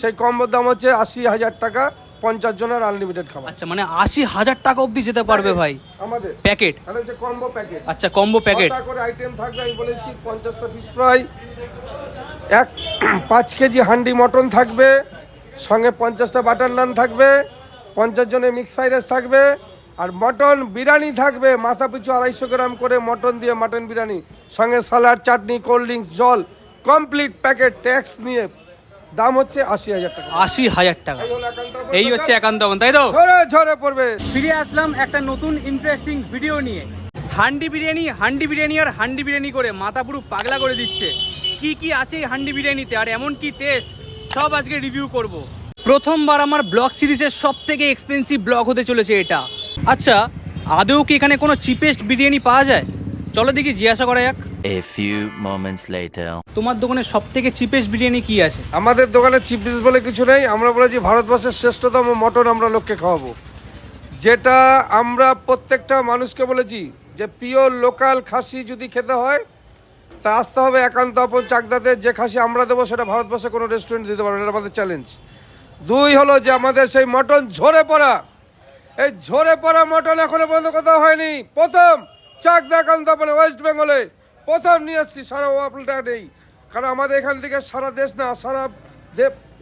সেই কম্বোর দাম হচ্ছে 80,000 টাকা, 50 জনের আনলিমিটেড খাবার। আচ্ছা, মানে 80,000 টাকা অবধি যেতে পারবে ভাই আমাদের প্যাকেট? এটা হচ্ছে কম্বো প্যাকেজ। আচ্ছা, কম্বো প্যাকেট। 6টা করে আইটেম থাকবে, আমি বলেছি 50টা fish fry, 5 KG handi mutton থাকবে, সঙ্গে 50টা বাটার নান থাকবে, 50 জনের মিক্স ফ্রাইড রাইস থাকবে, আর মটন বিরিয়ানি থাকবে মাথা পিছু 250 গ্রাম করে মটন দিয়ে মটন বিরিয়ানি, সঙ্গে সালাড, চাটনি, কোল্ড ড্রিঙ্কস, জল, কমপ্লিট প্যাকেট ট্যাক্স নিয়ে দাম হচ্ছে 80,000 টাকা। 80,000 টাকা, এই হচ্ছে একান্ত আপন, তাই তো? ঝরে ঝরে পড়বে। ফিরে আসলাম একটা নতুন ইন্টারেস্টিং ভিডিও নিয়ে। হান্ডি বিরিয়ানি আর হান্ডি বিরিয়ানি করে মাথা পুরো পাগলা করে দিচ্ছে। কি কি আছে এই হান্ডি বিরিয়ানিতে আর এমন কি টেস্ট, সব আজকে রিভিউ করব। প্রথমবার আমার ব্লগ সিরিজের সব থেকে এক্সপেন্সিভ ব্লগ হতে চলেছে এটা। আচ্ছা, আদৌ কি এখানে কোনো চিপেস্ট বিরিয়ানি পাওয়া যায়? চলো দেখি, জিজ্ঞাসা করা যাক। A few moments later. তোমার দোকানে সব থেকে চিপেস্ট বিরিয়ানি কি আছে? আমাদের দোকানে চিপিস বলে কিছু নেই, আমরা বলেছি ভারতবর্ষের শ্রেষ্ঠতম মটন আমরা লোককে খাওয়াবো, যেটা আমরা প্রত্যেকটা মানুষকে বলেছি যে পিওর লোকাল খাসি যদি খেতে হয় তা আসতে হবে একান্ত আপন চাকদাতে। যে খাসি আমরা দেবো সেটা ভারতবর্ষে কোনো রেস্টুরেন্ট দিতে পারবে না, এটা আমাদের চ্যালেঞ্জ। 2 হলো যে আমাদের সেই মটন ঝরে পড়া, এই ঝরে পড়া মটন এখনো পর্যন্ত কোথাও হয়নি। প্রথম চাকদা একান্ত আপনে ওয়েস্ট বেঙ্গলে প্রথম নিয়ে এসছি, সারা ওয়ার্ল্ডটা নেই। কারণ আমাদের এখান থেকে সারা দেশ না, সারা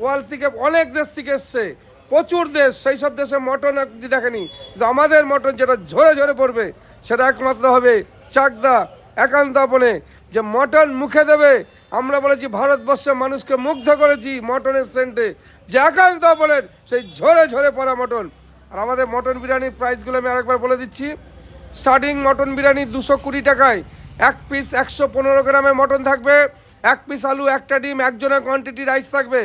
ওয়ার্ল্ড থেকে অনেক দেশ থেকে এসছে, প্রচুর দেশ, সেই সব দেশে মটন আপনি দেখেনি। কিন্তু আমাদের মটন যেটা ঝরে ঝরে পড়বে সেটা একমাত্র হবে চাকদা একান্ত আপনে। যে মটন মুখে দেবে, আমরা বলেছি ভারতবর্ষের মানুষকে মুগ্ধ করেছি মটনের সেন্টে, যে একান্ত আপনের সেই ঝরে ঝরে পড়া মটন। আর আমাদের মটন বিরিয়ানির প্রাইসগুলো আমি আরেকবার বলে দিচ্ছি। স্টার্টিং মটন বিরিয়ানি 220 টাকায়, 1 পিস 115 গ্রামের মটন থাকবে, 1 পিস আলু, 1টা ডিম, একজনের কোয়ান্টিটি রাইস থাকবে,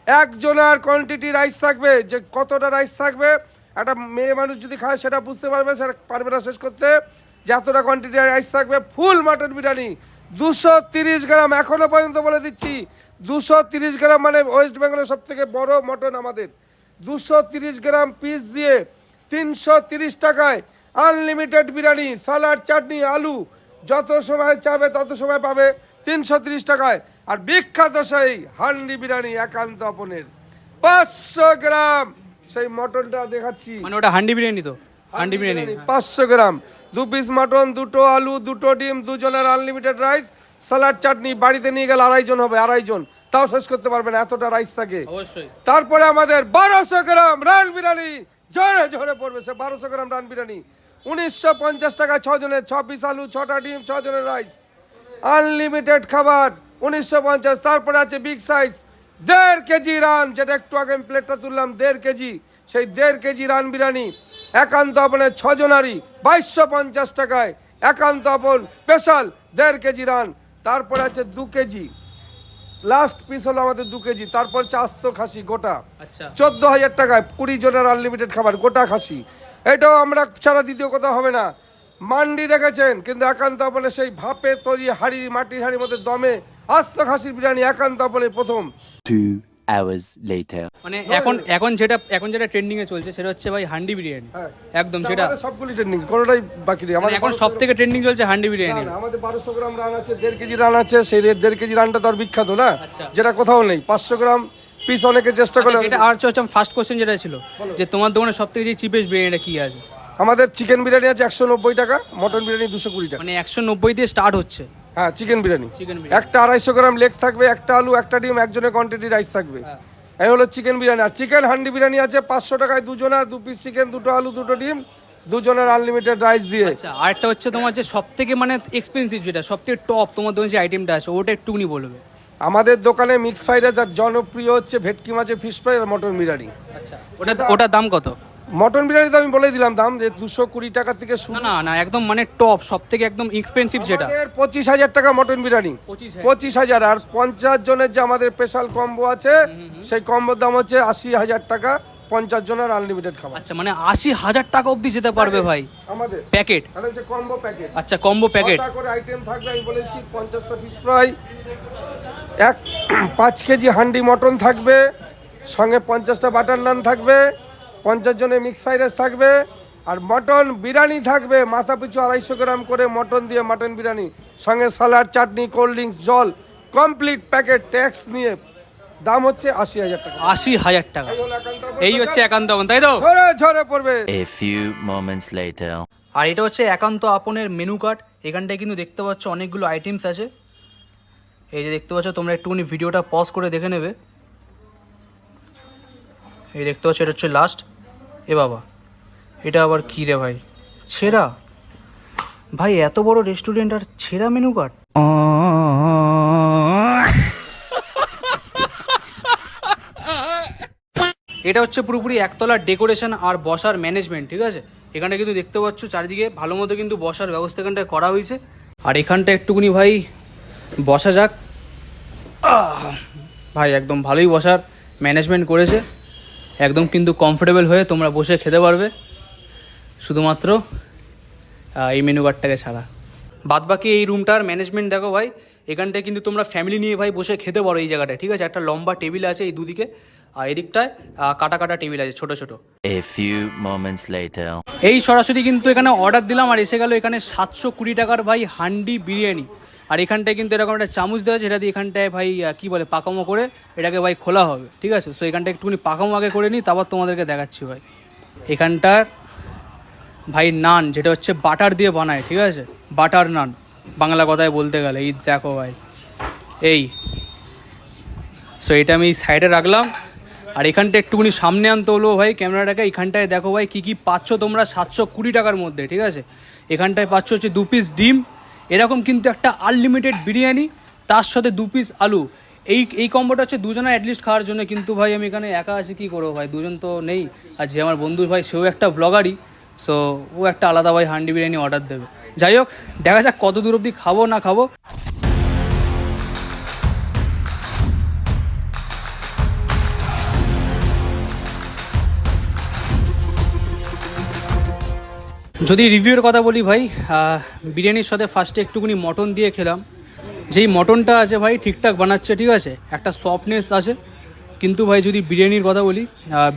একজনের কোয়ান্টিটি রাইস থাকবে। যে কতটা রাইস থাকবে একটা মেয়ে মানুষ যদি খায় সেটা বুঝতে পারবে, সেটা পারবে না শেষ করতে, যে এতটা কোয়ান্টিটি রাইস থাকবে। ফুল মটন বিরিয়ানি 230 গ্রাম, এখনো পর্যন্ত বলে দিচ্ছি 230 গ্রাম, মানে ওয়েস্ট বেঙ্গলের সব থেকে বড় মটন আমাদের। 230 গ্রাম পিস দিয়ে 330 টাকায় আনলিমিটেড বিরিয়ানি, সালাড, চাটনি, আলু, যত সময় চাবে তত সময় পাবে 330 টাকায়। আর বিখ্যাত সেই হান্ডি বিরিয়ানি একান্ত আপনের 500 গ্রাম, সেই মটনটা দেখাচ্ছি, মানে ওটা হান্ডি বিরিয়ানি তো? হান্ডি বিরিয়ানি 500 গ্রাম, 2 পিস মটন, 2টো আলু, 2টো ডিম, 2 জনের আনলিমিটেড রাইস, সালাড, চাটনি। বাড়িতে নিয়ে গেলে 2.5 জন হবে, 2.5 জন, তাও শেষ করতে পারবে না, এতটা রাইস থাকে। অবশ্যই। তারপরে আমাদের 1200 গ্রাম রান বিরিয়ানি, ঝরে ঝরে পড়বে সে 1200 গ্রাম রান বিরিয়ানি, 1950 টাকা 6 জনের, 6 পিস আলু, 6টা ডিম, 6 জনের রাইস, আনলিমিটেড খাবার 1950। তারপরে আছে বিগ সাইজ 1.5 কেজি রান, যেটা একটু আগে আমি প্লেটটা তুললাম, 1.5 কেজি, সেই 1.5 কেজি রান বিরিয়ানি একান্ত আপনের 6 জনারই 2250 টাকায়, একান্ত আপন স্পেশাল 1.5 কেজি রান। তারপরে আছে 2 কেজি, লাস্ট পিস হলো আমাদের 2 কেজি। তারপর চাস্ত খাসি গোটা, আচ্ছা, 14,000 টাকায় 20 জনের আনলিমিটেড খাবার, গোটা খাসি। এটাও আমরা ছাড়া দ্বিতীয় কথা হবে না। মান্ডি দেখেছেন, কিন্তু একান্ত আপনে সেই ভাপে তৈরি হাড়ি, মাটির হাড়ির মধ্যে দমে আস্ত খাসির বিরিয়ানি একান্ত আপনে প্রথম। 2 hours later. মানে এখন যেটা ট্রেন্ডিং এ চলছে সেটা হচ্ছে ভাই হান্ডি বিরিয়ানি। হ্যাঁ, একদম সেটা আমাদের সবগুলি ট্রেন্ডিং, কোনোটাই বাকি নেই। মানে এখন সব থেকে ট্রেন্ডিং চলছে হান্ডি বিরিয়ানি। আমাদের 1200 গ্রাম রান আছে, 1.5 কেজি রান আছে, সেই 1.5 কেজি রানটা তো আর বিখ্যাত না, আচ্ছা। যেটা কোথাও নেই। 500 গ্রাম পিস অনেকে চেষ্টা করে। যেটা আর হচ্ছে ফার্স্ট কোশ্চেন যেটা ছিল, যে তোমার দোকানে সব থেকে যে চিপেস্ট বিরিয়ানিটা কি আছে? আমাদের চিকেন বিরিয়ানি আছে 190 টাকা, মটন বিরিয়ানি 220 টাকা। মানে 190 দিয়ে স্টার্ট হচ্ছে। হ্যাঁ, চিকেন বিরিয়ানি। চিকেন বিরিয়ানি একটা 250 গ্রাম লেগ থাকবে, একটা আলু, একটা ডিম, একজনের কোয়ান্টিটি রাইস থাকবে। এই হলো চিকেন বিরিয়ানি। আর চিকেন হান্ডি বিরিয়ানি আছে 500 টাকায়, 2 জনের, 2 পিস চিকেন, 2টো আলু, 2টো ডিম, 2 জনের আনলিমিটেড রাইস দিয়ে। আচ্ছা, আরেকটা হচ্ছে তোমার যে সব থেকে মানে এক্সপেন্সিভ, যেটা সব থেকে টপ তোমার দোকানে যে আইটেমটা আছে ওটা একটুখানি বলবে। আমাদের দোকানে মিক্স ফ্রাইড রাইস, আর জনপ্রিয় হচ্ছে ভেটকি মাছের ফিশ ফ্রাই আর মটন বিরিয়ানি। আচ্ছা, ওটার দাম কত? মটন বিরিয়ানি তো আমি বলে দিলাম দাম, যে 220 টাকা থেকে শুরু। না না, একদম মানে টপ, সব থেকে একদম এক্সপেন্সিভ যেটা। 25,000 টাকা মটন বিরিয়ানি, 25,000। আর 50 জনের যে আমাদের স্পেশাল কম্বো আছে, সেই কম্বোর দাম হচ্ছে 80,000 টাকা, 50 জনের আনলিমিটেড খাবার। আচ্ছা, মানে 80,000 টাকা অবধি যেতে পারবে ভাই আমাদের প্যাকেট? এটা হচ্ছে কম্বো প্যাকেজ। আচ্ছা, কম্বো প্যাকেট, 6টা করে আইটেম থাকবে, আমি বলেছি 50টা fish fry, 5 KG handi mutton থাকবে, সঙ্গে 50টা বাটার নান থাকবে, 50 জনের মিক্স ফ্রাইড রাইস থাকবে, আর মটন বিরিয়ানি থাকবে মাথা পিছু 250 গ্রাম করে মটন দিয়ে মটন বিরিয়ানি, সঙ্গে সালাড, চাটনি, কোল্ড ড্রিঙ্কস, জল, কমপ্লিট প্যাকেট ট্যাক্স নিয়ে দাম হচ্ছে 80,000 টাকা। 80,000 টাকা। এই হলো একান্ত অফার, এই হচ্ছে একান্ত আপন, তাই তো? ঝরে ঝরে পড়বে। A few moments later. আর এটা হচ্ছে একান্ত আপনের মেনু কার্ড। এখানটায় কিন্তু দেখতে পাচ্ছ অনেকগুলো আইটেমস আছে। এই যে দেখতে পাচ্ছ, তোমরা একটুখানি ভিডিওটা পজ করে দেখে নেবে। এই দেখতে পাচ্ছ, এটা হচ্ছে লাস্ট। এ বাবা, এটা আবার কী রে ভাই, ছেঁড়া? ভাই এত বড় রেস্টুরেন্ট আর ছেঁড়া মেনু কার্ড? এটা হচ্ছে পুরোপুরি একতলার ডেকোরেশন আর বসার ম্যানেজমেন্ট, ঠিক আছে? এখানটা কিন্তু দেখতে পাচ্ছ চারিদিকে ভালো মতো কিন্তু বসার ব্যবস্থা এখানটায় করা হয়েছে। আর এখানটা একটুখানি ভাই বসা যাক। ভাই একদম ভালোই বসার ম্যানেজমেন্ট করেছে, একদম কিন্তু কমফোর্টেবল হয়ে তোমরা বসে খেতে পারবে, শুধুমাত্র এই মেনু কার্ডটাকে ছাড়া। বাদ বাকি এই রুমটার ম্যানেজমেন্ট দেখো ভাই, এখানটায় কিন্তু তোমরা ফ্যামিলি নিয়ে ভাই বসে খেতে পারো এই জায়গাটায়, ঠিক আছে? একটা লম্বা টেবিল আছে এই দুদিকে, আর এদিকটায় কাটা কাটা টেবিল আছে ছোট ছোট। A few moments later. এই সরাসরি কিন্তু এখানে অর্ডার দিলাম আর এসে গেল এখানে 720 টাকার ভাই হান্ডি বিরিয়ানি। আর এখানটায় কিন্তু এরকম একটা চামচ দেওয়া আছে, এটা দিয়ে এখানটায় ভাই কী বলে পাকামো করে এটাকে ভাই খোলা হবে, ঠিক আছে? সো এখানটা একটুখানি পাকামো আগে করে নিই, তারপর তোমাদেরকে দেখাচ্ছি ভাই। এখানটার ভাই নান, যেটা হচ্ছে বাটার দিয়ে বানায়, ঠিক আছে? বাটার নান বাংলা কথায় বলতে গেলে। এই দেখো ভাই, এই সো এটা আমি সাইডে রাখলাম। আর এখানটা একটুখানি সামনে আনতে হলো ভাই ক্যামেরাটাকে। এখানটায় দেখো ভাই কী কী পাচ্ছ তোমরা 720 টাকার মধ্যে, ঠিক আছে? এখানটায় পাচ্ছ হচ্ছে 2 পিস ডিম, এরকম কিন্তু একটা আনলিমিটেড বিরিয়ানি, তার সাথে 2 পিস আলু। এই কম্বোটা হচ্ছে দুজনের অ্যাটলিস্ট খাওয়ার জন্য। কিন্তু ভাই আমি এখানে একা আছি, কী করবো ভাই, দুজন তো নেই। আর যে আমার বন্ধু ভাই, সেও একটা ব্লগারই, সো ও একটা আলাদা ভাই হান্ডি বিরিয়ানি অর্ডার দেবে। যাই হোক, দেখা যাক কত দূর অবধি খাবো না খাবো। যদি রিভিউয়ের কথা বলি ভাই, বিরিয়ানির সাথে ফার্স্টে একটুখানি মটন দিয়ে খেলাম। যেই মটনটা আছে ভাই ঠিকঠাক বানাচ্ছে, ঠিক আছে? একটা সফটনেস আছে। কিন্তু ভাই যদি বিরিয়ানির কথা বলি,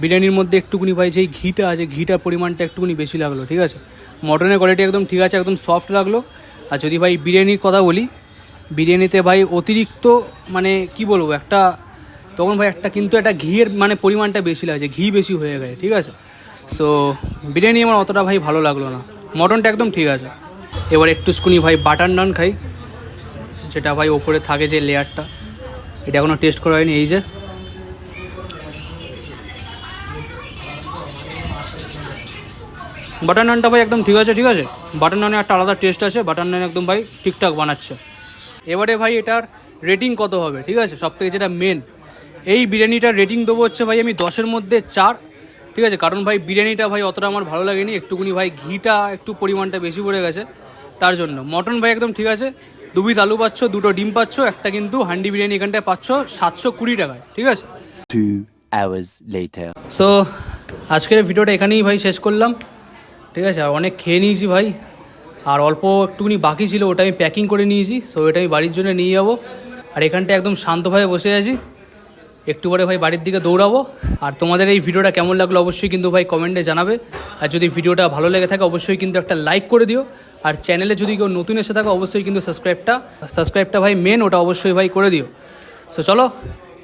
বিরিয়ানির মধ্যে একটুখানি ভাই যেই ঘিটা আছে, ঘিটার পরিমাণটা একটুখানি বেশি লাগলো, ঠিক আছে? মটনের কোয়ালিটি একদম ঠিক আছে, একদম সফট লাগলো। আর যদি ভাই বিরিয়ানির কথা বলি, বিরিয়ানিতে ভাই অতিরিক্ত মানে কি বলবো, একটা তখন ভাই কিন্তু একটা ঘিয়ের মানে পরিমাণটা বেশি লাগছে, ঘি বেশি হয়ে গেছে, ঠিক আছে? সো বিরিয়ানি আমার অতটা ভাই ভালো লাগলো না। মটনটা একদম ঠিক আছে। এবার একটুখানি ভাই বাটার নান খাই, যেটা ভাই ওপরে থাকে যে লেয়ারটা, এটা এখনও টেস্ট করা হয়নি। এই যে বাটার নানটা ভাই একদম ঠিক আছে, ঠিক আছে? বাটার নানে একটা আলাদা টেস্ট আছে, বাটার নান একদম ভাই ঠিকঠাক বানাচ্ছে। এবারে ভাই এটার রেটিং কত হবে, ঠিক আছে? সবথেকে যেটা মেন, এই বিরিয়ানিটার রেটিং দেবো হচ্ছে ভাই আমি 10-এর মধ্যে 4, ঠিক আছে? কারণ ভাই বিরিয়ানিটা ভাই অতটা আমার ভালো লাগেনি, একটুখানি ভাই ঘিটা একটু পরিমাণটা বেশি পড়ে গেছে, তার জন্য। মটন ভাই একদম ঠিক আছে, 2 পিস আলু পাচ্ছ, 2টো ডিম পাচ্ছ, একটা কিন্তু হান্ডি বিরিয়ানি এখানটায় পাচ্ছ 720 টাকায়, ঠিক আছে? 2 hours later. সো আজকের ভিডিওটা এখানেই ভাই শেষ করলাম, ঠিক আছে? আর অনেক খেয়ে নিয়েছি ভাই, আর অল্প একটুখানি বাকি ছিল, ওটা আমি প্যাকিং করে নিয়েছি। সো এটা আমি বাড়ির জন্য নিয়ে যাবো। আর এখানটা একদম শান্তভাবে বসে আছি, একটু পরে ভাই বাড়ির দিকে দৌড়াবো। আর তোমাদের এই ভিডিওটা কেমন লাগলো অবশ্যই কিন্তু ভাই কমেন্টে জানাবে। আর যদি ভিডিওটা ভালো লেগে থাকে অবশ্যই কিন্তু একটা লাইক করে দিও। আর চ্যানেলে যদি কেউ নতুন এসে থাকে অবশ্যই কিন্তু সাবস্ক্রাইবটা ভাই মেন, ওটা অবশ্যই ভাই করে দিও। সো চলো,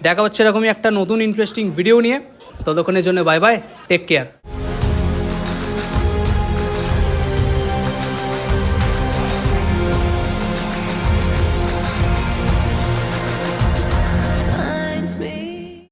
দেখা হচ্ছে এরকমই একটা নতুন ইন্টারেস্টিং ভিডিও নিয়ে। ততক্ষণের জন্য বাই বাই, টেক কেয়ার।